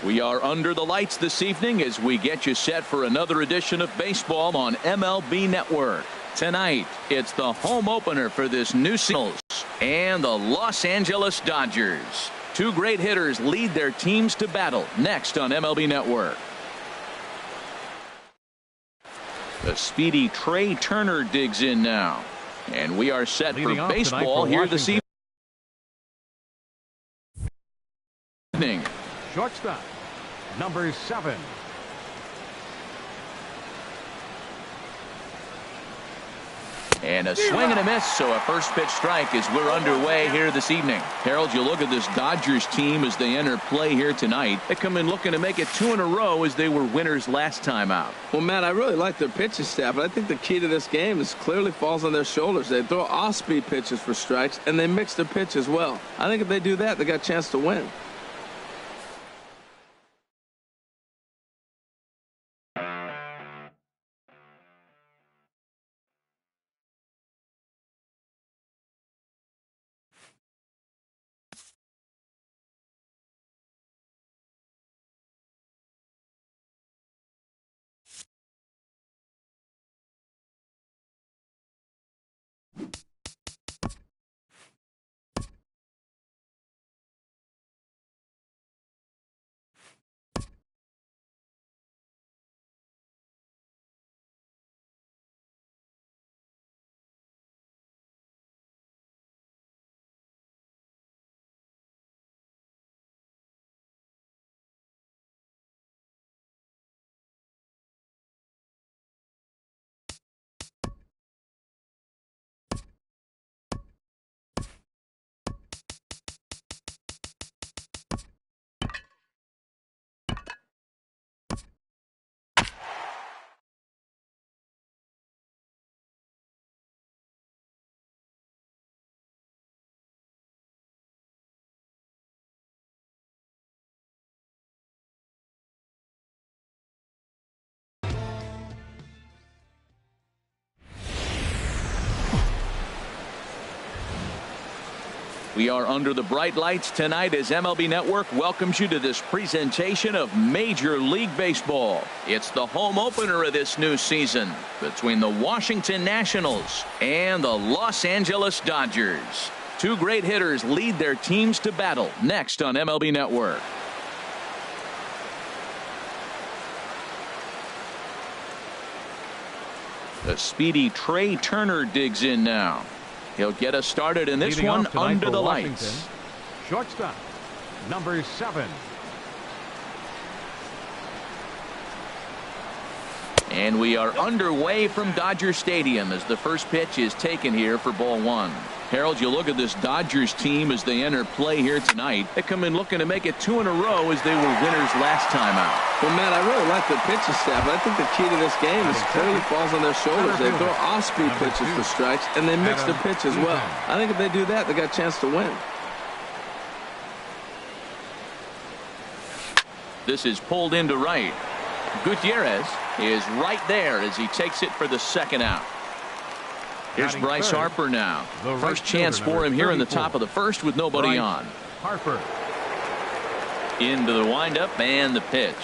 We are under the lights this evening as we get you set for another edition of baseball on MLB Network. Tonight, it's the home opener for this new season and the Los Angeles Dodgers. Two great hitters lead their teams to battle next on MLB Network. The speedy Trey Turner digs in now. And we are set for baseball here this evening. Shortstop, number 7. And a swing and a miss, so a first pitch strike as we're underway here this evening. Harold, you look at this Dodgers team as they enter play here tonight. They come in looking to make it 2 in a row as they were winners last time out. Well, Matt, I really like their pitching staff, but I think the key to this game is clearly falls on their shoulders. They throw off-speed pitches for strikes, and they mix their pitch as well. I think if they do that, they got a chance to win. We are under the bright lights tonight as MLB Network welcomes you to this presentation of Major League Baseball. It's the home opener of this new season between the Washington Nationals and the Los Angeles Dodgers. Two great hitters lead their teams to battle next on MLB Network. The speedy Trey Turner digs in now. He'll get us started in this one under the lights. Shortstop, number 7. And we are underway from Dodger Stadium as the first pitch is taken here for ball 1. Harold, you look at this Dodgers team as they enter play here tonight. They come in looking to make it 2 in a row as they were winners last time out. Well, Matt, I really like their pitching staff, but I think the key to this game is clearly falls on their shoulders. They throw off-speed pitches for strikes, and they mix their pitch as well. I think if they do that, they got a chance to win. This is pulled into right. Gutierrez is right there as he takes it for the second out. Here's Bryce Harper now. First chance for him here in the top of the first with nobody on. Harper. Into the windup and the pitch.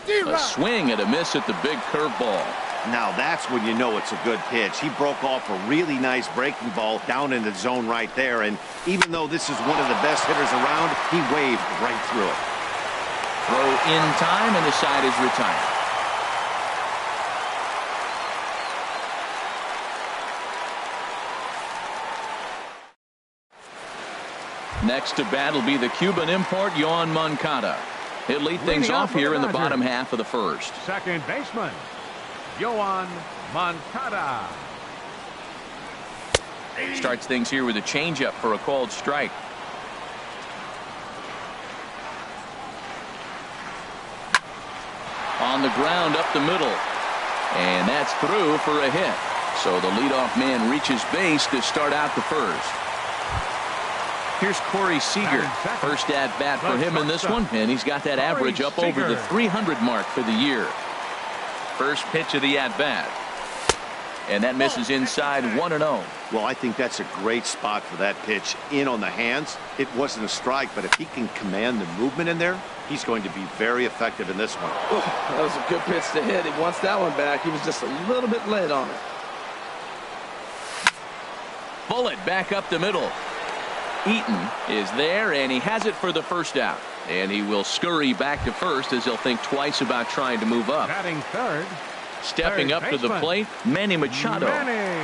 A swing and a miss at the big curveball. Now that's when you know it's a good pitch. He broke off a really nice breaking ball down in the zone right there. And even though this is one of the best hitters around, he waved right through it. Throw in time and the side is retired. Next to bat will be the Cuban import, Yoan Moncada. He'll lead things off here in the bottom half of the first. Second baseman, Yoan Moncada. Starts things here with a changeup for a called strike. On the ground up the middle. And that's through for a hit. So the leadoff man reaches base to start out the first. Here's Corey Seager. First at bat for him in this one, and he's got that average up over the 300 mark for the year. First pitch of the at bat. And that misses inside 1-0. Well, I think that's a great spot for that pitch. In on the hands, it wasn't a strike, but if he can command the movement in there, he's going to be very effective in this one. Ooh, that was a good pitch to hit. He wants that one back. He was just a little bit late on it. Bullet back up the middle. Eaton is there, and he has it for the first out. And he will scurry back to first as he'll think twice about trying to move up. Batting third. Stepping up to the plate, Manny Machado.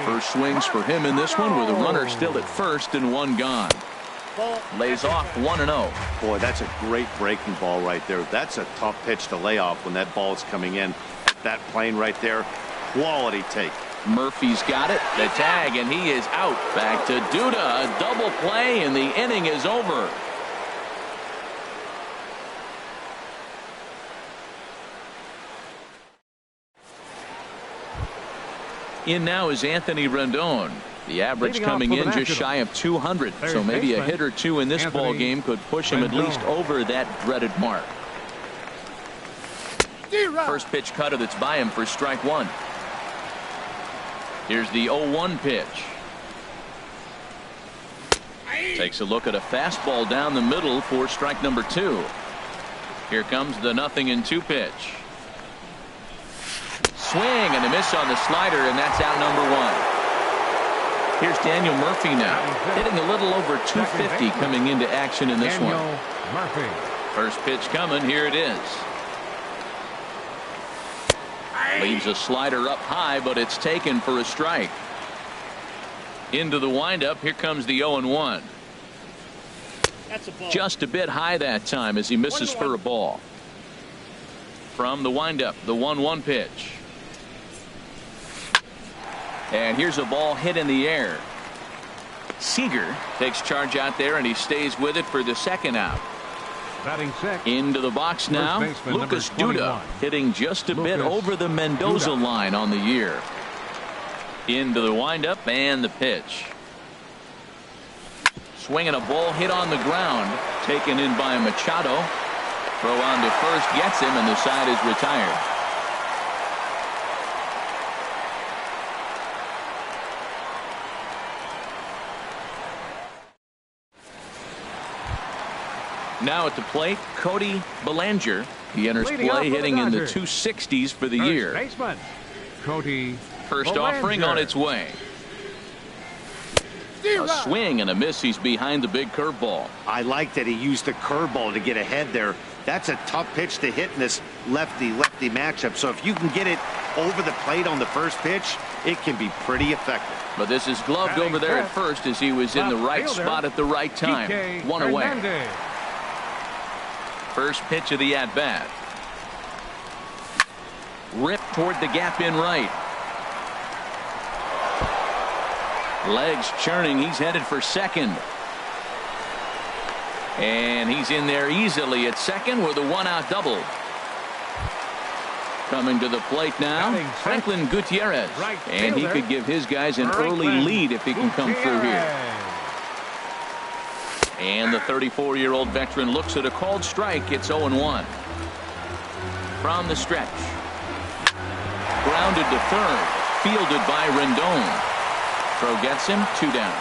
First swings for him in this one with a runner still at first and one gone. Lays off 1-0. Boy, that's a great breaking ball right there. That's a tough pitch to lay off when that ball is coming in. That plane right there, quality take. Murphy's got it. The tag, and he is out. Back to Duda. A double play, and the inning is over. In now is Anthony Rendon. The average coming in just shy of 200, so maybe a hit or two in this ball game could push him at least over that dreaded mark. First pitch cutter that's by him for strike one. Here's the 0-1 pitch. Takes a look at a fastball down the middle for strike number two. Here comes the 0-2 pitch. Swing and a miss on the slider, and that's out number one. Here's Daniel Murphy now, hitting a little over 250 coming into action in this one. Murphy. First pitch coming. Here it is. Leaves a slider up high, but it's taken for a strike. Into the windup. Here comes the 0-1. Just a bit high that time as he misses for a ball. From the windup, the 1-1 pitch. And here's a ball hit in the air. Seager takes charge out there, and he stays with it for the second out. Batting sixth. Into the box now, Lucas Duda, hitting just a bit over the Mendoza line on the year. Into the windup and the pitch. Swinging a ball hit on the ground, taken in by Machado. Throw on to first gets him, and the side is retired. Now at the plate, Cody Bellinger. He enters play hitting in the 260s for the year. Baseman, Cody First Bellinger. offering on its way. A swing and a miss. He's behind the big curveball. I like that he used the curveball to get ahead there. That's a tough pitch to hit in this lefty-lefty matchup. So if you can get it over the plate on the first pitch, it can be pretty effective. But this is gloved over there at first as he was in the right spot at the right time. One away. First pitch of the at-bat. Ripped toward the gap in right. Legs churning. He's headed for second. And he's in there easily at second with a one-out double. Coming to the plate now, Franklin Gutierrez. And he could give his guys an early lead if he can come through here. And the 34-year-old veteran looks at a called strike. It's 0-1. From the stretch. Grounded to third. Fielded by Rendon. Throw gets him. 2 down.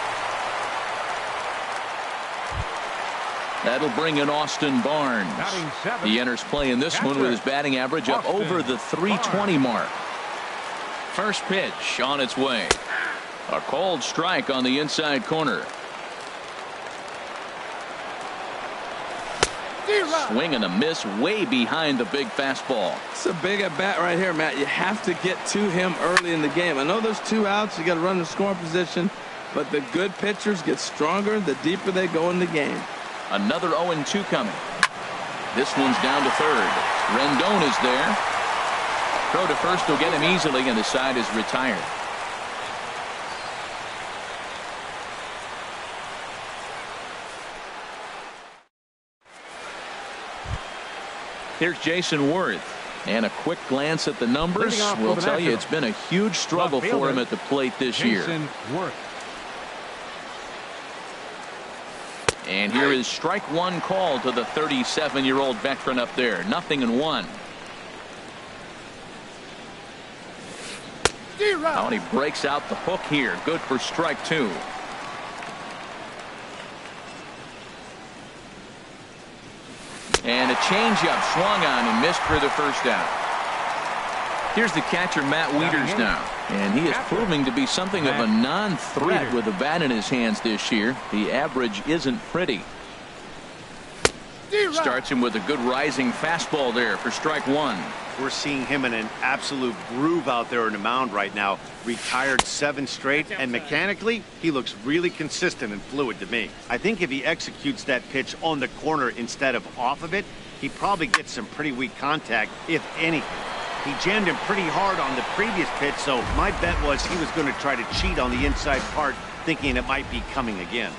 That'll bring in Austin Barnes. He enters play in this one with his batting average up over the 320 mark. First pitch on its way. A called strike on the inside corner. Swing and a miss way behind the big fastball. It's a big at bat right here, Matt. You have to get to him early in the game. I know there's 2 outs. You got to run the scoring position, but the good pitchers get stronger the deeper they go in the game. Another 0-2 coming. This one's down to third. Rendon is there. Throw to first will get him easily, and the side is retired. Here's Jason Worth, and a quick glance at the numbers will tell you it's been a huge struggle for him at the plate this year. And here is strike one call to the 37-year-old veteran up there. 0-1. Oh, and he breaks out the hook here. Good for strike two. And a changeup swung on and missed for the first out. Here's the catcher, Matt Wieters, now. And he is proving to be something of a non-threat with the bat in his hands this year. The average isn't pretty. Starts him with a good rising fastball there for strike one. We're seeing him in an absolute groove out there on the mound right now. Retired 7 straight, and mechanically, he looks really consistent and fluid to me. I think if he executes that pitch on the corner instead of off of it, he probably gets some pretty weak contact, if anything. He jammed him pretty hard on the previous pitch, so my bet was he was going to try to cheat on the inside part, thinking it might be coming again.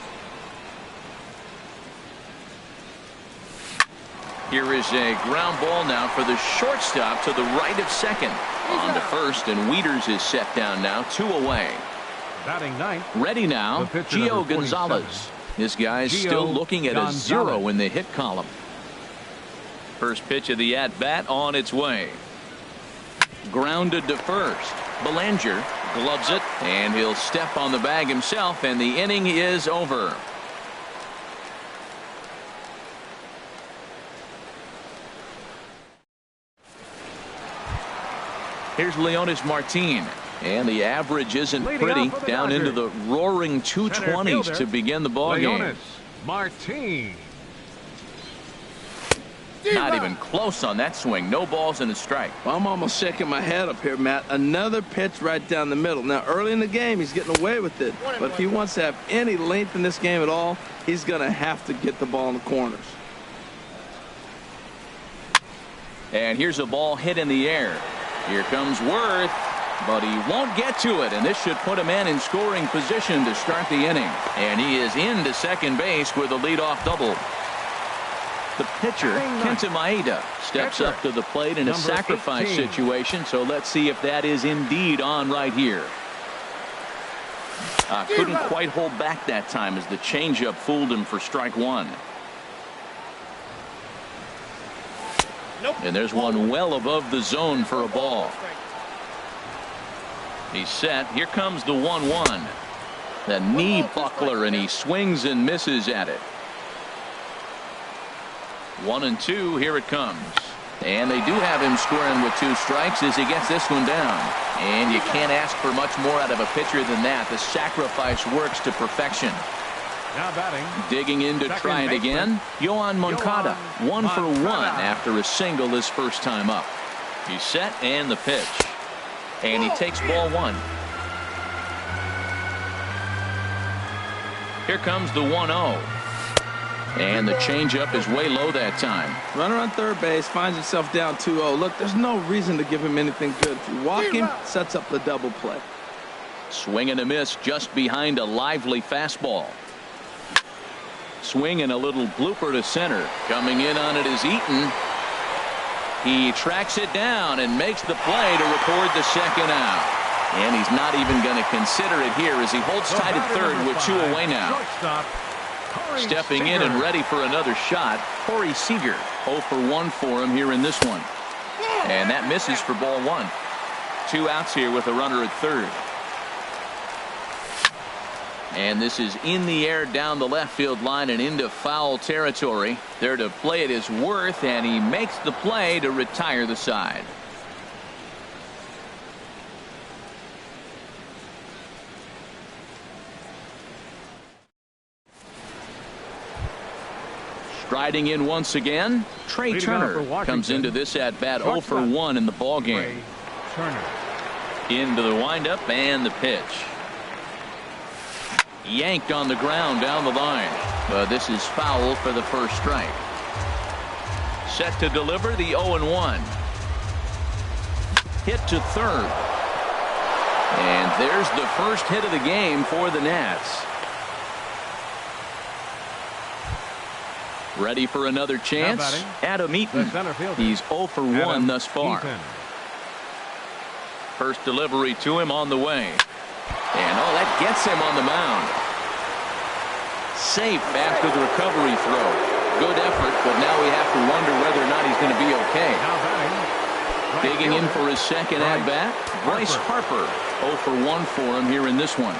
Here is a ground ball now for the shortstop to the right of second. On to first, and Wieters is set down now, 2 away. Batting ninth. Ready now, Gio Gonzalez. This guy's still looking at a 0 in the hit column. First pitch of the at-bat on its way. Grounded to first. Belanger gloves it, and he'll step on the bag himself, and the inning is over. Here's Leonis Martin, and the average isn't pretty, down into the roaring 220s to begin the ball game. Martin. Not even close on that swing. No balls and a strike. Well, I'm almost shaking my head up here, Matt. Another pitch right down the middle. Now, early in the game, he's getting away with it. But if he wants to have any length in this game at all, he's going to have to get the ball in the corners. And here's a ball hit in the air. Here comes Worth, but he won't get to it, and this should put a man in scoring position to start the inning. And he is into second base with a leadoff double. The pitcher, Kenta Maeda, steps up to the plate in a sacrifice situation, so let's see if that is indeed on right here. Couldn't quite hold back that time as the changeup fooled him for strike one. And there's one well above the zone for a ball. He's set. Here comes the 1-1. The knee buckler, and he swings and misses at it. 1-2. Here it comes. And they do have him scoring with 2 strikes as he gets this one down. And you can't ask for much more out of a pitcher than that. The sacrifice works to perfection. Now batting. Digging in to try it again. Yohan Moncada, 1 for 1 after a single his first time up. He's set, and the pitch. And he takes ball 1. Here comes the 1-0. And the changeup is way low that time. Runner on third base finds himself down 2-0. Look, there's no reason to give him anything good. If you walk him, sets up the double play. Swing and a miss just behind a lively fastball. Swing and a little blooper to center. Coming in on it is Eaton. He tracks it down and makes the play to record the second out. And he's not even going to consider it here as he holds tight at third with 2 away now. Stepping in and ready for another shot, Corey Seager. 0 for 1 for him here in this one. And that misses for ball 1. 2 outs here with a runner at third. And this is in the air down the left field line and into foul territory. There to play it is Worth, and he makes the play to retire the side. Striding in once again, Trey Turner comes into this at bat 0 for 1 in the ball game. Into the windup and the pitch. Yanked on the ground down the line. This is foul for the first strike. Set to deliver the 0-1. Hit to third. And there's the first hit of the game for the Nats. Ready for another chance? Adam Eaton. He's 0 for 1 thus far. First delivery to him on the way. And that gets him on the mound. Safe after the recovery throw. Good effort, but now we have to wonder whether or not he's going to be okay. Digging in for his second at-bat, Bryce Harper. 0 for 1 for him here in this one.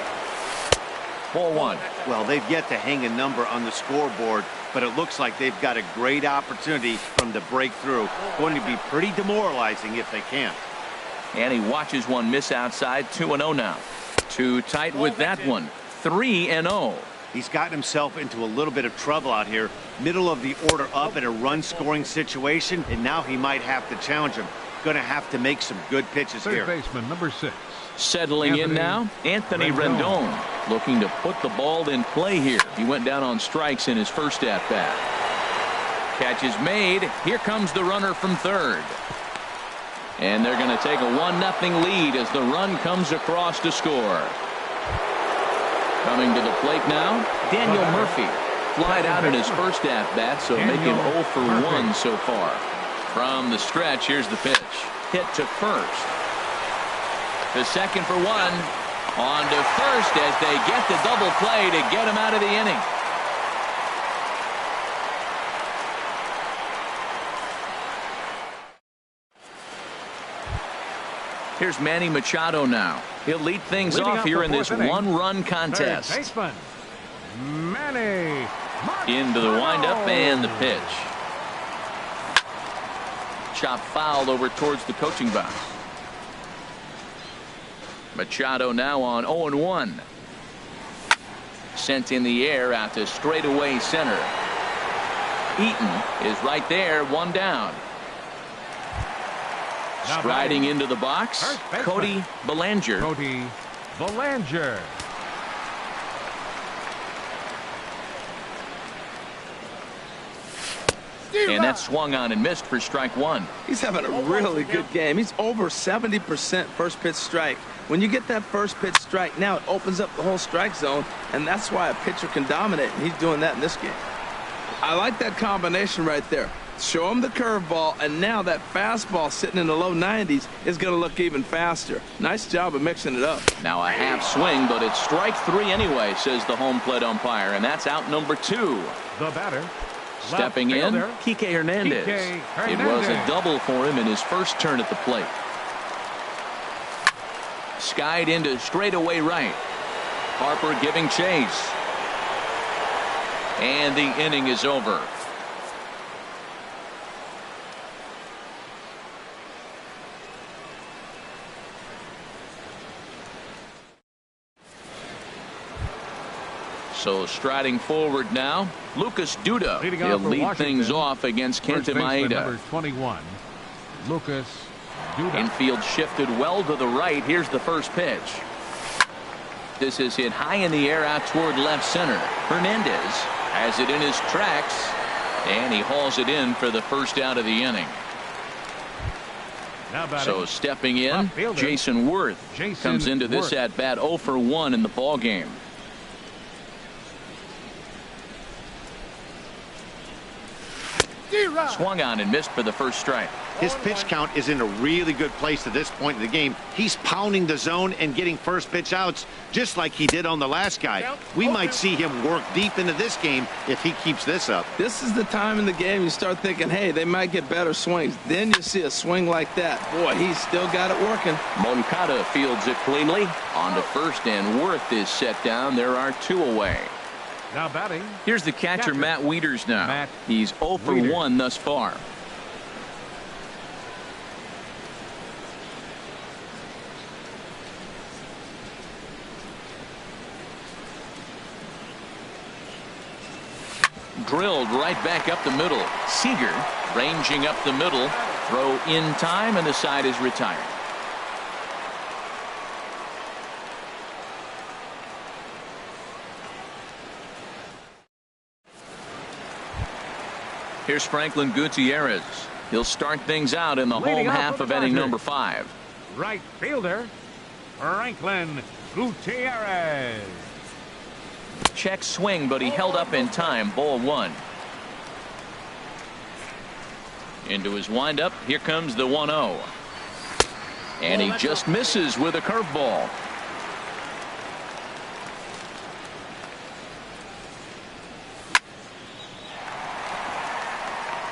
Ball one. Well, they've yet to hang a number on the scoreboard, but it looks like they've got a great opportunity from the breakthrough. Going to be pretty demoralizing if they can. And he watches one miss outside. 2-0 now. Too tight with that one. 3-0. He's gotten himself into a little bit of trouble out here. Middle of the order up in a run-scoring situation, and now he might have to challenge him. Going to have to make some good pitches here. Third baseman, number 6. Settling in now, Anthony Rendon. Looking to put the ball in play here. He went down on strikes in his first at-bat. Catch is made. Here comes the runner from third. And they're going to take a 1-0 lead as the run comes across to score. Coming to the plate now, Daniel Murphy. Flied out in his first at-bat, so making 0 for 1 so far. From the stretch, here's the pitch. Hit to first. To second for 1. On to first as they get the double play to get him out of the inning. Here's Manny Machado now. He'll lead things off here in this one-run contest. Third baseman, Manny Machado. Into the windup and the pitch. Chop foul over towards the coaching box. Machado now on 0-1. Sent in the air out to straightaway center. Eaton is right there, 1 down. Now Striding batting. into the box, First baseman. Cody Bellinger. Cody Bellinger. And that swung on and missed for strike 1. He's having a really good game. He's over 70% first pitch strike. When you get that first pitch strike, now it opens up the whole strike zone, and that's why a pitcher can dominate, and he's doing that in this game. I like that combination right there. Show him the curveball, and now that fastball sitting in the low 90s is going to look even faster. Nice job of mixing it up. Now a half swing, but it's strike 3 anyway, says the home plate umpire, and that's out number 2. The batter. Stepping in, Kike Hernandez. It was a double for him in his first turn at the plate. Skied into straightaway right. Harper giving chase. And the inning is over. So striding forward now, Lucas Duda. He'll lead things off against Kenta Maeda. Number 21, Lucas Duda. Infield shifted well to the right. Here's the first pitch. This is hit high in the air out toward left center. Hernandez has it in his tracks, and he hauls it in for the first out of the inning. So stepping in, Jason Worth comes into this at bat 0 for 1 in the ball game. Swung on and missed for the first strike. His pitch count is in a really good place at this point in the game. He's pounding the zone and getting first pitch outs just like he did on the last guy. We might see him work deep into this game if he keeps this up. This is the time in the game you start thinking, hey, they might get better swings. Then you see a swing like that. Boy, he's still got it working. Moncada fields it cleanly. On to first, and Worth is set down. There are 2 away. Now batting. Here's the catcher, Matt Wieters now. He's 0 for 1 thus far. Drilled right back up the middle. Seager ranging up the middle. Throw in time, and the side is retired. Here's Franklin Gutierrez. He'll start things out in the home half of inning number 5. Right fielder, Franklin Gutierrez. Check swing, but he held up in time. Ball 1. Into his windup. Here comes the 1-0. And he just misses with a curveball.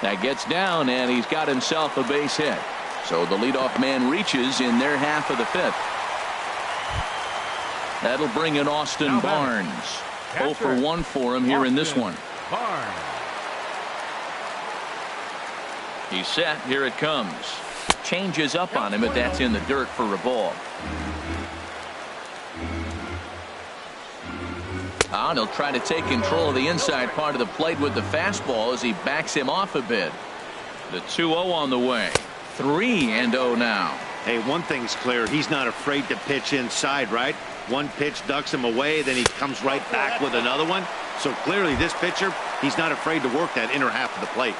That gets down, and he's got himself a base hit. So the leadoff man reaches in their half of the fifth. That'll bring in Austin Barnes. 0 for 1 for him here in this one. Barnes. He's set. Here it comes. Changes up on him, but that's in the dirt for a ball. And he'll try to take control of the inside part of the plate with the fastball as he backs him off a bit. The 2-0 on the way. 3-0 now. Hey, one thing's clear. He's not afraid to pitch inside, right? One pitch ducks him away, then he comes right back with another one. So clearly this pitcher, he's not afraid to work that inner half of the plate.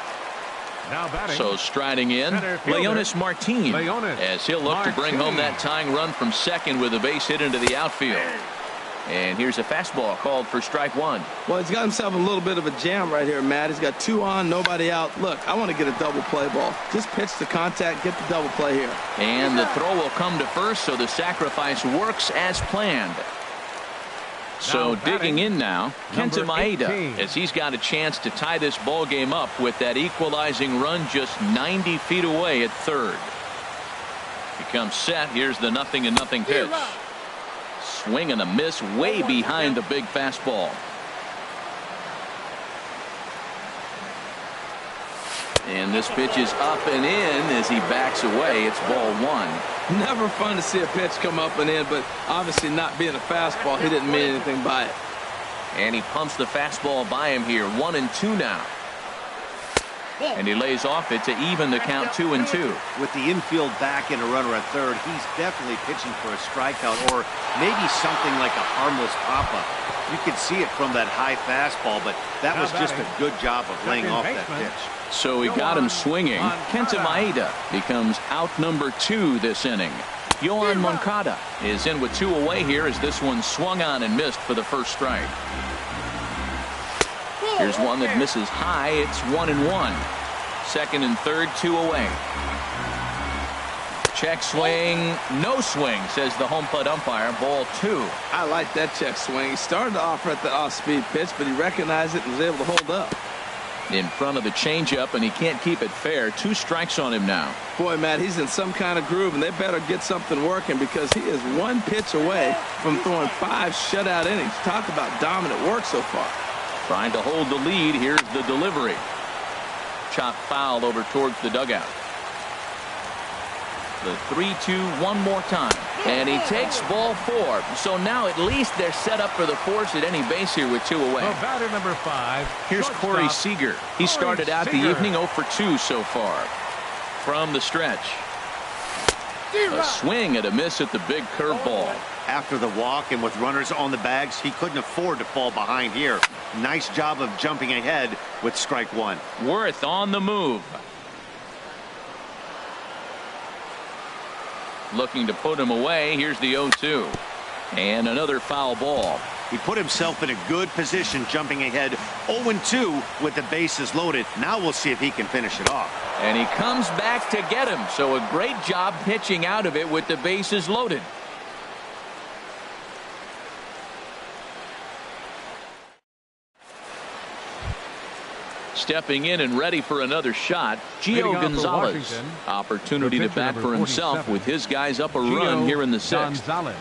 Now batting. So striding in, Leonis Martin, as he'll look to bring home that tying run from second with a base hit into the outfield. And here's a fastball called for strike one. Well, he's got himself a little bit of a jam right here, Matt. He's got 2 on, nobody out. Look, I want to get a double play ball. Just pitch the contact, get the double play here. And the throw will come to first, so the sacrifice works as planned. So digging in now, Kenta Maeda, as he's got a chance to tie this ball game up with that equalizing run just 90 feet away at third. He comes set. Here's the 0-0 pitch. Swing and a miss way behind the big fastball. And this pitch is up and in as he backs away. It's ball one. Never fun to see a pitch come up and in, but obviously not being a fastball, he didn't mean anything by it. And he pumps the fastball by him here. 1-2 now. And he lays off it to even the count 2-2. With the infield back and a runner at third, he's definitely pitching for a strikeout or maybe something like a harmless pop-up. You could see it from that high fastball, but that was just a good job of laying off that pitch. So he got him swinging. Kenta Maeda becomes out number 2 this inning. Yohan Moncada is in with 2 away here as this one swung on and missed for the first strike. Here's one that misses high. It's 1-1. Second and third, 2 away. Check swing, no swing, says the home plate umpire. Ball 2. I like that check swing. He started off at the off-speed pitch, but he recognized it and was able to hold up. In front of the changeup, and he can't keep it fair. 2 strikes on him now. Boy, Matt, he's in some kind of groove, and they better get something working because he is 1 pitch away from throwing 5 shutout innings. Talk about dominant work so far. Trying to hold the lead. Here's the delivery. Chopped foul over towards the dugout. The 3-2 one more time. And he takes ball 4. So now at least they're set up for the force at any base here with 2 away. The batter number 5. Here's Corey Seager. He started out the evening 0 for 2 so far. From the stretch. A swing and a miss at the big curveball. After the walk and with runners on the bags, he couldn't afford to fall behind here. Nice job of jumping ahead with strike 1. Worth on the move. Looking to put him away. Here's the 0-2. And another foul ball. He put himself in a good position jumping ahead 0-2 with the bases loaded. Now we'll see if he can finish it off. And he comes back to get him. So a great job pitching out of it with the bases loaded. Stepping in and ready for another shot, Gio Gonzalez. Opportunity to bat for himself with his guys up a run here in the 6th.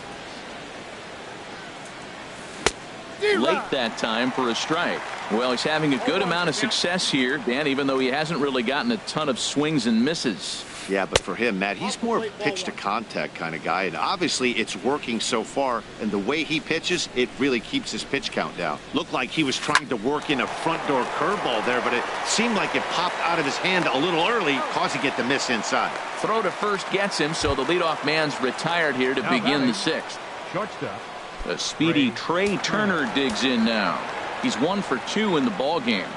Late that time for a strike. Well, he's having a good amount of success here, Dan, even though he hasn't really gotten a ton of swings and misses. Yeah, but for him, Matt, he's more of a pitch to contact kind of guy, and obviously it's working so far, and the way he pitches, it really keeps his pitch count down. Looked like he was trying to work in a front door curveball there, but it seemed like it popped out of his hand a little early, causing it to miss inside. Throw to first gets him, so the leadoff man's retired here to begin the 6th. Shortstop. A speedy Trey Turner digs in now. He's 1 for 2 in the ball game.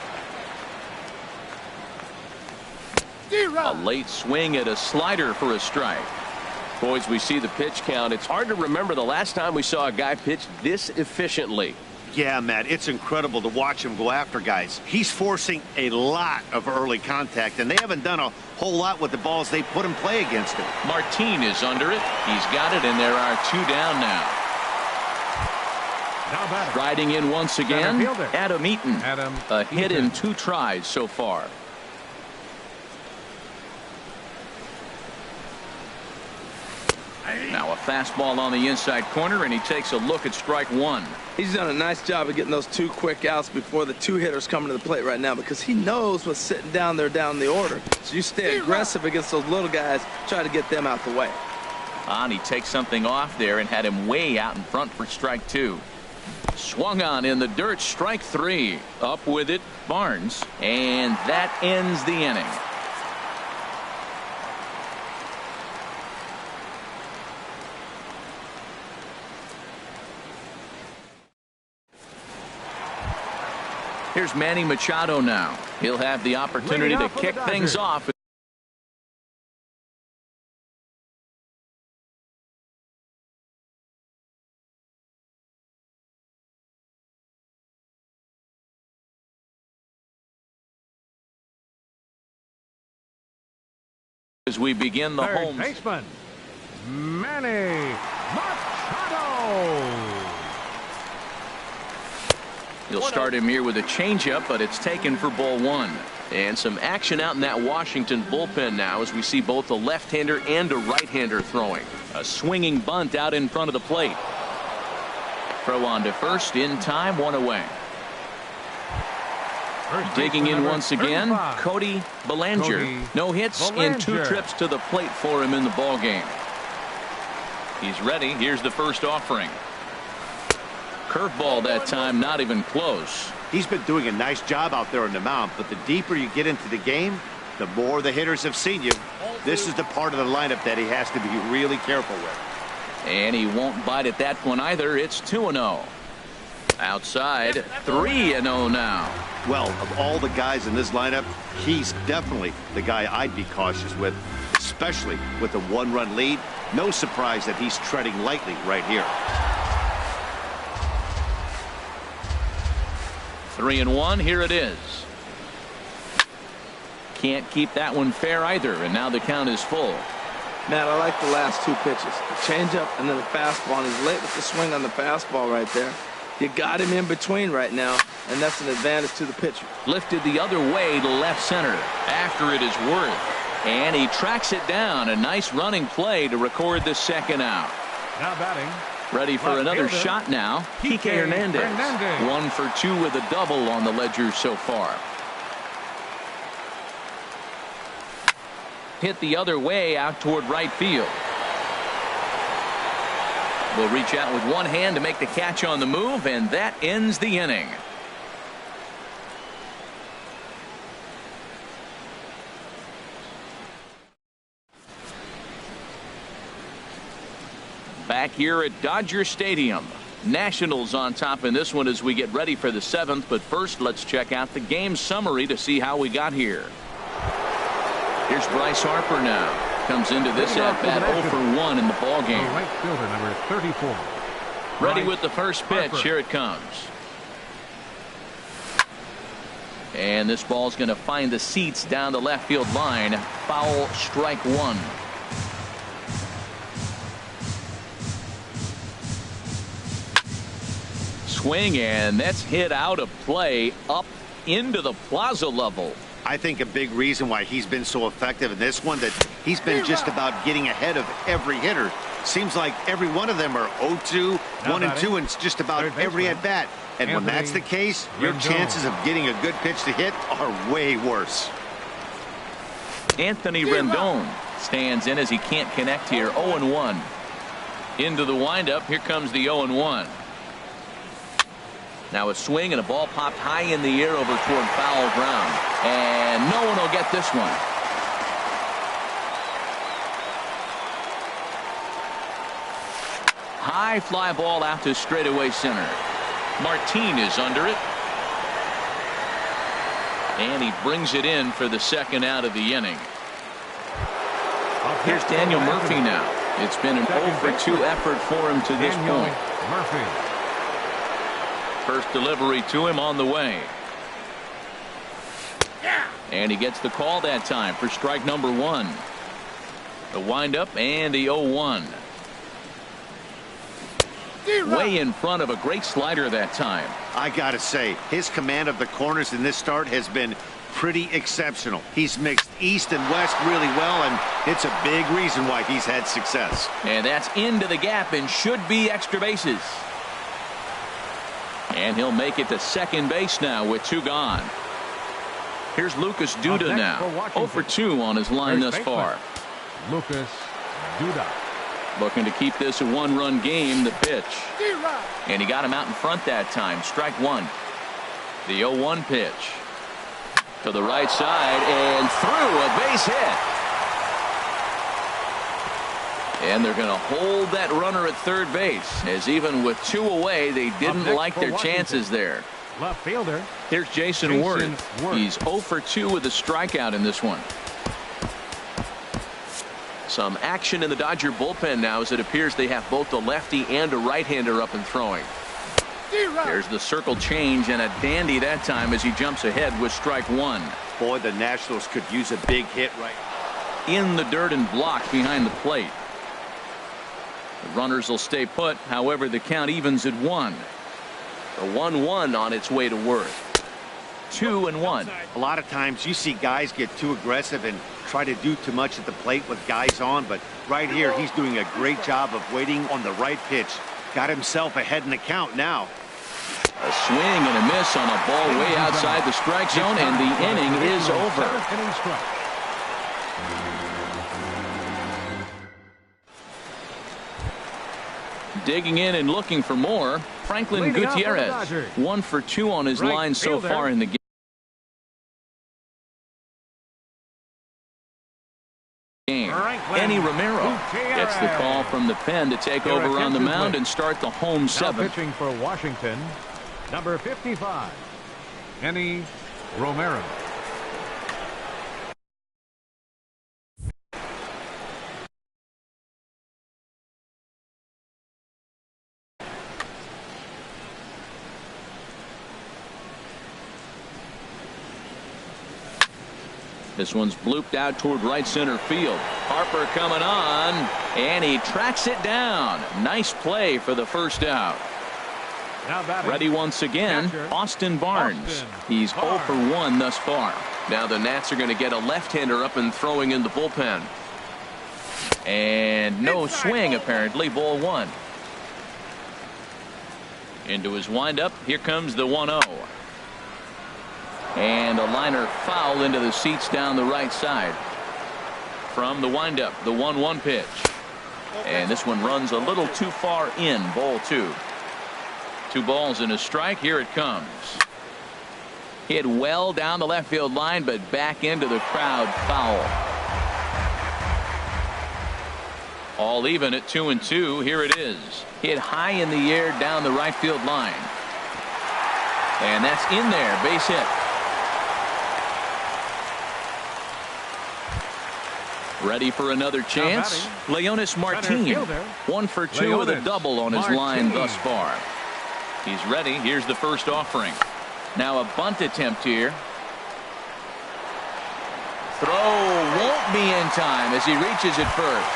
A late swing at a slider for a strike. Boys, we see the pitch count. It's hard to remember the last time we saw a guy pitch this efficiently. Yeah, Matt, it's incredible to watch him go after guys. He's forcing a lot of early contact, and they haven't done a whole lot with the balls they put in play against him. Martin is under it. He's got it, and there are 2 down now. Riding in once again, Adam Eaton. A hit in 2 tries so far. fastball on the inside corner, and he takes a look at strike one. He's done a nice job of getting those 2 quick outs before the 2 hitters coming to the plate right now, because he knows what's sitting down there down the order. So you stay aggressive against those little guys, try to get them out the way. And he takes something off there and had him way out in front for strike 2. Swung on in the dirt, strike 3. Up with it, Barnes, and that ends the inning. Here's Manny Machado now. He'll have the opportunity to kick things off. As we begin the home. Baseman, Manny Machado. He'll start him here with a changeup, but it's taken for ball 1. And some action out in that Washington bullpen now as we see both a left-hander and a right-hander throwing. A swinging bunt out in front of the plate. Throw on to first in time, 1 away. Digging in once again, Cody Bellinger. No hits in 2 trips to the plate for him in the ball game. He's ready. Here's the first offering. Curveball that time, not even close. He's been doing a nice job out there on the mound, but the deeper you get into the game, the more the hitters have seen you. This is the part of the lineup that he has to be really careful with. And he won't bite at that one either. It's 2-0. Outside, 3-0 now. Well, of all the guys in this lineup, he's definitely the guy I'd be cautious with, especially with a 1-run lead. No surprise that he's treading lightly right here. 3-1, here it is. Can't keep that one fair either, and now the count is full. Matt, I like the last 2 pitches. The changeup and then the fastball, and he's late with the swing on the fastball right there. You got him in between right now, and that's an advantage to the pitcher. Lifted the other way to left center after it is Worth. And he tracks it down. A nice running play to record the second out. Now batting. Ready for another shot now. Kike Hernandez. 1 for 2 with a double on the ledger so far. Hit the other way out toward right field. Will reach out with one hand to make the catch on the move, and that ends the inning. Back here at Dodger Stadium. Nationals on top in this one as we get ready for the 7th. But first, let's check out the game summary to see how we got here. Here's Bryce Harper now. Comes into this at-bat 0 for 1 in the ball game. Right fielder number 34. Ready with the first pitch. Here it comes. And this ball's going to find the seats down the left field line. Foul, strike 1. Swing, and that's hit out of play up into the plaza level. I think a big reason why he's been so effective in this one, that he's been just about getting ahead of every hitter. Seems like every one of them are 0-2, 1-2, and it's just about every at-bat. And when that's the case, your chances of getting a good pitch to hit are way worse. Anthony Rendon stands in as he can't connect here. 0-1. Into the windup. Here comes the 0-1. Now a swing and a ball popped high in the air over toward foul ground. And no one will get this one. High fly ball out to straightaway center. Martin is under it. And he brings it in for the second out of the inning. Here's Daniel Murphy now. It's been an 0 for 2 effort for him to this point. Murphy. First delivery to him on the way. And he gets the call that time for strike number 1. The windup and the 0-1. Way in front of a great slider that time. I gotta say, his command of the corners in this start has been pretty exceptional. He's mixed east and west really well, and it's a big reason why he's had success. And that's into the gap and should be extra bases. And he'll make it to second base now with 2 gone. Here's Lucas Duda now. 0 for 2 on his line thus far. Lucas Duda. Looking to keep this a 1-run game. The pitch. And he got him out in front that time. Strike 1. The 0-1 pitch. To the right side and through, a base hit. And they're going to hold that runner at third base, as even with 2 away, they didn't like their chances there. Left fielder. Here's Jason Worth. He's 0 for 2 with a strikeout in this one. Some action in the Dodger bullpen now, as it appears they have both a lefty and a right-hander up and throwing. There's the circle change, and a dandy that time as he jumps ahead with strike 1. Boy, the Nationals could use a big hit right in the dirt and blocked behind the plate. The runners will stay put. However, the count evens at 1. The 1-1 on its way to Worth. 2-1. A lot of times you see guys get too aggressive and try to do too much at the plate with guys on, but right here he's doing a great job of waiting on the right pitch. Got himself ahead in the count now. A swing and a miss on a ball way outside the strike zone, and the inning is over. Digging in and looking for more, Franklin Gutierrez. 1 for 2 on his line so far in the game. Kenny Romero gets the call from the pen to take over on the mound and start the home 7th. Pitching for Washington, number 55, Kenny Romero. This one's blooped out toward right center field. Harper coming on, and he tracks it down. Nice play for the first out. Ready once again, Austin Barnes. He's 0 for 1 thus far. Now the Nats are going to get a left-hander up and throwing in the bullpen. And no swing, apparently. Ball 1. Into his windup. Here comes the 1-0. And a liner foul into the seats down the right side. From the windup, the 1-1 pitch. And this one runs a little too far in. Ball 2. 2 balls and a strike. Here it comes. Hit well down the left field line, but back into the crowd. Foul. All even at 2-2. Here it is. Hit high in the air down the right field line. And that's in there. Base hit. Ready for another chance. Leonis Martin. 1 for 2 with a double on his line thus far. He's ready. Here's the first offering. Now a bunt attempt here. Throw won't be in time as he reaches it first.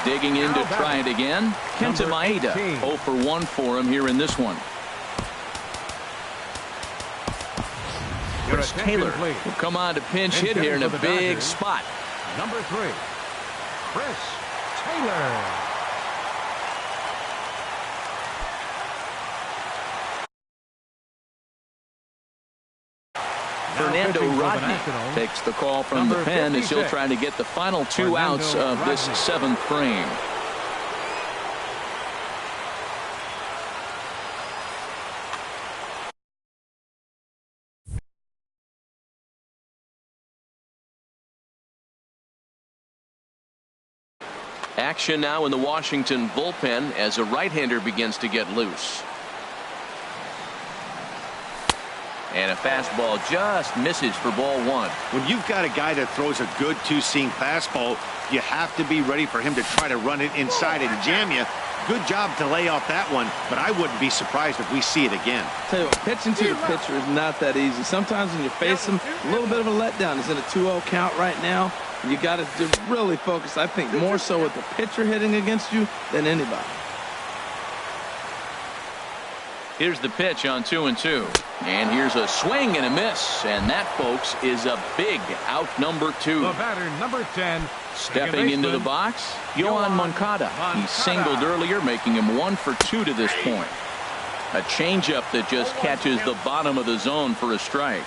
Digging in to try it again. Kenta Maeda. 0 for 1 for him here in this one. Chris Taylor will come on to pinch hit here in a big spot. Number 3, Chris Taylor. Fernando Rodney takes the call from the pen as he'll try to get the final 2 outs of this 7th frame. Action now in the Washington bullpen as a right-hander begins to get loose. And a fastball just misses for ball 1. When you've got a guy that throws a good 2-seam fastball, you have to be ready for him to try to run it inside and jam you. Good job to lay off that one, but I wouldn't be surprised if we see it again. Tell you what, pitching to the pitcher is not that easy. Sometimes when you face him, a little bit of a letdown. It's in a 2-0 count right now. You got to really focus, I think, more so with the pitcher hitting against you than anybody. Here's the pitch on 2-2. And here's a swing and a miss. And that, folks, is a big out number 2. The batter, number 10. Stepping into the box, Yohan Moncada. He singled earlier, making him 1 for 2 to this point. A changeup that just catches the bottom of the zone for a strike.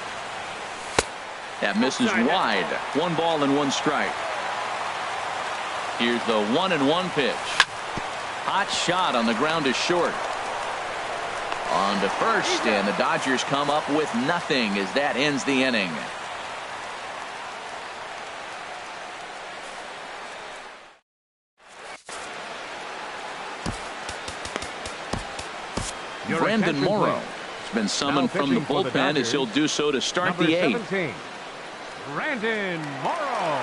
That misses wide. 1 ball and 1 strike. Here's the 1-1 pitch. Hot shot on the ground is short. On to first, and the Dodgers come up with nothing as that ends the inning. Brandon Morrow has been summoned from the bullpen as he'll do so to start the 8th. Brandon Morrow.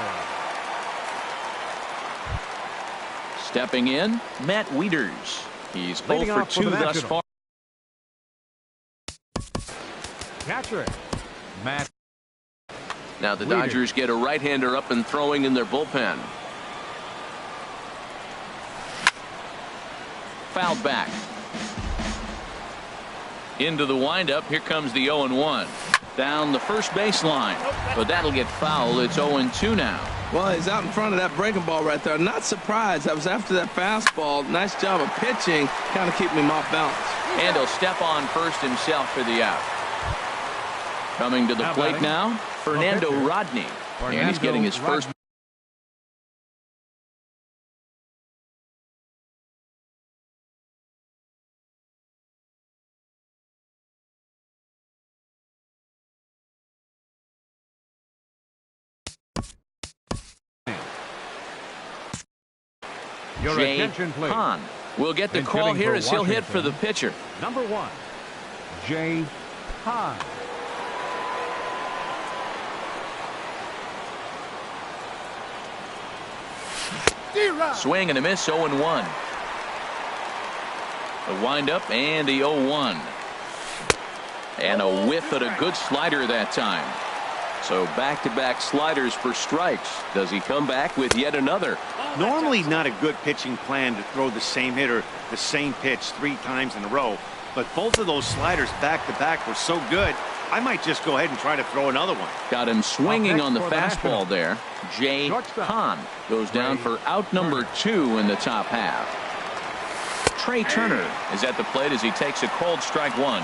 Stepping in, Matt Wieters. He's 0 for 2 thus far. Catcher, Matt. Now the Dodgers get a right-hander up and throwing in their bullpen. Fouled back. Into the windup. Here comes the 0-1. Down the first baseline. But that'll get foul. It's 0-2 now. Well, he's out in front of that breaking ball right there. Not surprised. I was after that fastball. Nice job of pitching. Kind of keeping him off balance. And he'll step on first himself for the out. Coming to the plate now, Fernando Rodney. And he's getting his first. Jay Hahn will get the call here as he'll hit for the pitcher. Number 1, Jay Hahn. Swing and a miss, 0-1. The windup and the 0-1. And a whiff at a good slider that time. So back-to-back sliders for strikes. Does he come back with yet another? Normally not a good pitching plan to throw the same hitter the same pitch 3 times in a row. But both of those sliders back-to-back were so good, I might just go ahead and try to throw another one. Got him swinging on the fastball there. Jay Hahn goes down for out number 2 in the top half. Trey Turner is at the plate as he takes a called strike 1.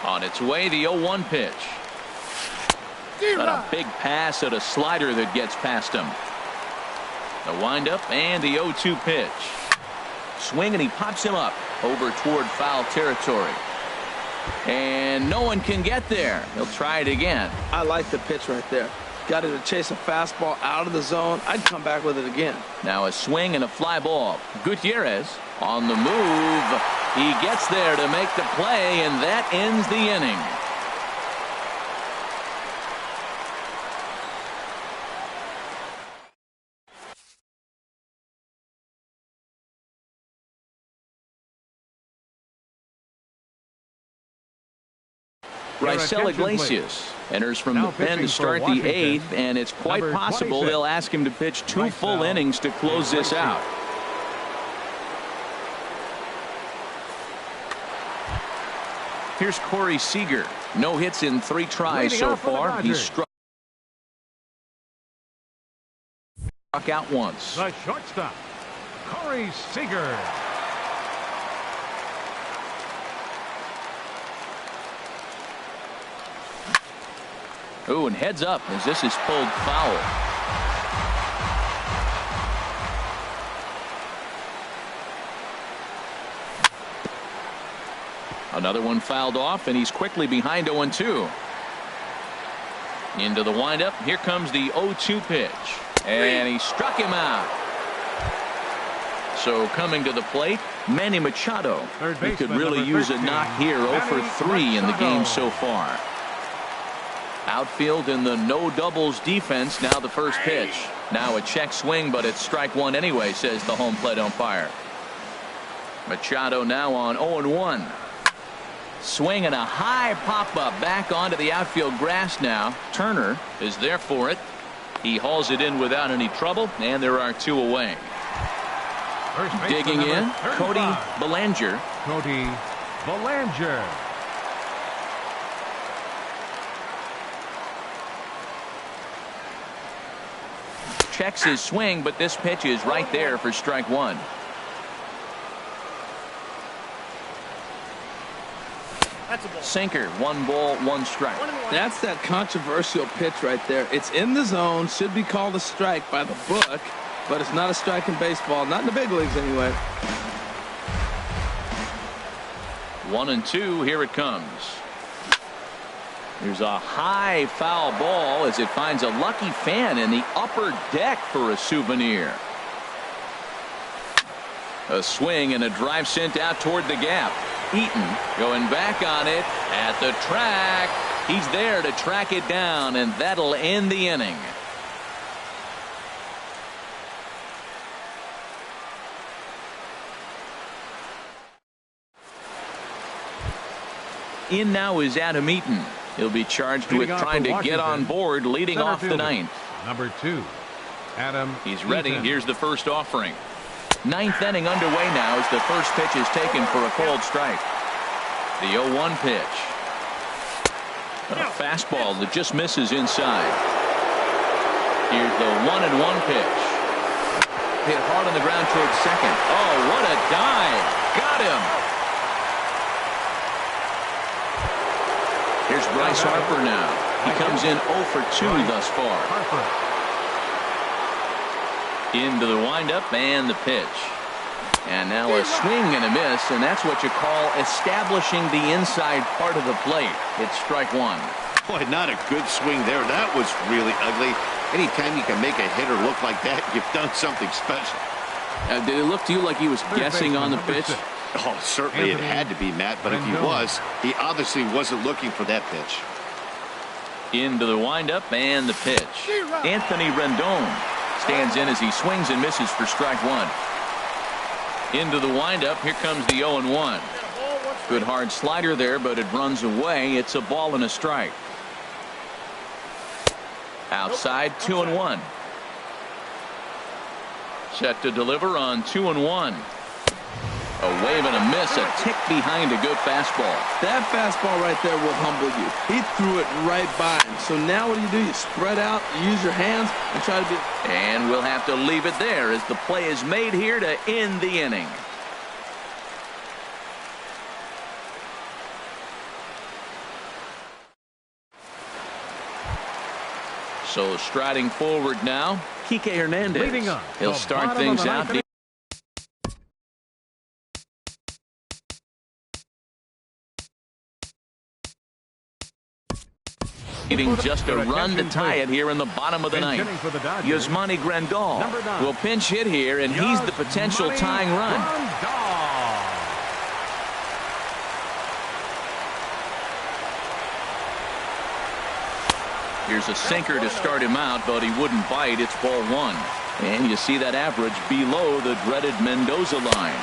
On its way, the 0-1 pitch. But a big pass at a slider that gets past him. The windup and the 0-2 pitch. Swing and he pops him up over toward foul territory. And no one can get there. He'll try it again. I like the pitch right there. Got it to chase a fastball out of the zone. I'd come back with it again. Now a swing and a fly ball. Gutierrez on the move. He gets there to make the play, and that ends the inning. Raisel Iglesias enters from the pen to start the 8th, and it's quite possible they'll ask him to pitch 2 full innings to close this out. Here's Corey Seager. No hits in 3 tries so far. He's struck out once. The shortstop, Corey Seager. Oh, and heads up as this is pulled foul. Another one fouled off, and he's quickly behind 0-2. Into the windup. Here comes the 0-2 pitch. And he struck him out. So coming to the plate, Manny Machado. He could really use a knock here. 0 for 3 in the game so far. Outfield in the no doubles defense. Now the first pitch. Now a check swing, but it's strike 1 anyway, says the home plate umpire. Machado now on 0-1. Swing and a high pop-up back onto the outfield grass now. Turner is there for it. He hauls it in without any trouble, and there are 2 away. First baseman Digging number in, 35. Cody Bellinger. Cody Bellinger. Checks his swing, but this pitch is right there for strike one. Sinker, 1 ball, 1 strike. That's that controversial pitch right there. It's in the zone, should be called a strike by the book, but it's not a strike in baseball, not in the big leagues anyway. 1-2, here it comes. There's a high foul ball as it finds a lucky fan in the upper deck for a souvenir. A swing and a drive sent out toward the gap. Eaton going back on it at the track. He's there to track it down, and that'll end the inning. In now is Adam Eaton. He'll be charged with trying to get on board leading off the ninth. Number 2, Adam He's ready. Eaton. Here's the first offering. Ninth inning underway now as the first pitch is taken for a cold strike. The 0-1 pitch. A fastball that just misses inside. Here's the 1-1 pitch. Hit hard on the ground towards second. Oh, what a dive. Got him. Here's Bryce Harper now. He comes in 0 for 2 thus far. Into the windup and the pitch. And now a swing and a miss, and that's what you call establishing the inside part of the plate. It's strike one. Boy, not a good swing there. That was really ugly. Anytime you can make a hitter look like that, you've done something special. Did it look to you like he was guessing on the pitch? Oh, certainly it had to be, Matt, but if he was, he obviously wasn't looking for that pitch. Into the windup and the pitch. Anthony Rendon stands in as he swings and misses for strike one. Into the windup. Here comes the 0-1. Good hard slider there, but it runs away. It's a ball and a strike. Outside, 2-1. Set to deliver on 2-1. A wave and a miss, a tick behind a good fastball. That fastball right there will humble you. He threw it right by him. So now what do? You spread out, you use your hands, and try to be... And we'll have to leave it there as the play is made here to end the inning. So striding forward now, Kike Hernandez. Leading up, He'll the start bottom things of the out. ninth Needing just a run to tie it here in the bottom of the ninth. Yasmani Grandal will pinch hit here, and he's the potential tying run. Here's a sinker to start him out, but he wouldn't bite. It's ball one. And you see that average below the dreaded Mendoza line.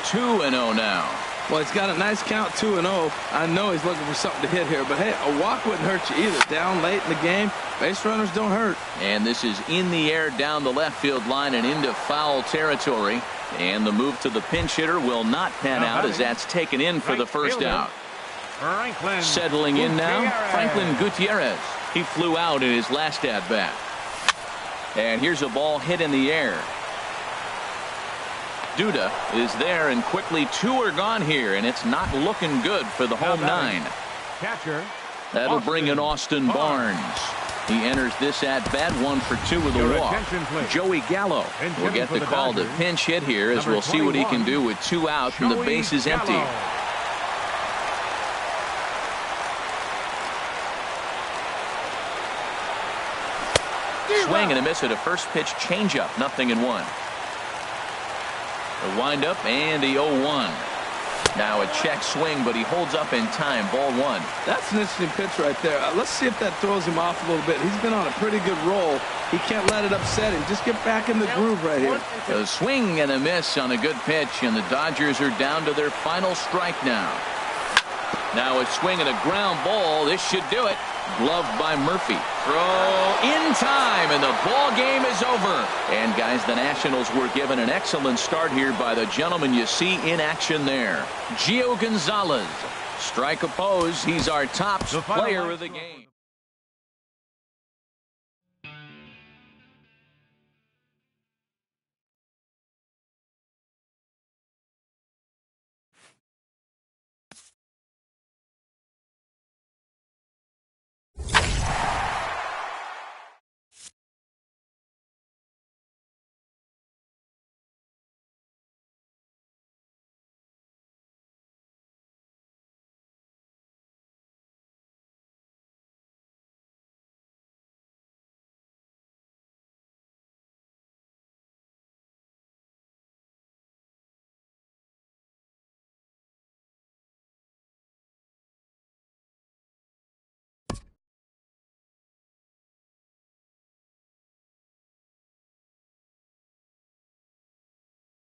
2-0 now. Well, he's got a nice count, 2-0. I know he's looking for something to hit here, but hey, a walk wouldn't hurt you either. Down late in the game, base runners don't hurt. And this is in the air down the left field line and into foul territory. And the move to the pinch hitter will not pan out as that's taken in for the first out. Settling in now, Franklin Gutierrez. He flew out in his last at-bat. And here's a ball hit in the air. Duda is there, and quickly 2 are gone here, and it's not looking good for the home 9. That'll bring in Austin Barnes. He enters this at-bat 1 for 2 with a walk. Joey Gallo will get the call to pinch hit here, as we'll see what he can do with 2 out and the base is empty. Swing and a miss at a first pitch changeup, 0-1. The windup and the 0-1. Now a check swing, but he holds up in time. Ball 1. That's an interesting pitch right there. Let's see if that throws him off a little bit. He's been on a pretty good roll. He can't let it upset him. Just get back in the groove right here. A swing and a miss on a good pitch, and the Dodgers are down to their final strike now. Now a swing and a ground ball. This should do it. Gloved by Murphy. Throw in time, and the ball game is over. And guys, the Nationals were given an excellent start here by the gentleman you see in action there, Gio Gonzalez. Strike oppose. He's our top player of the game.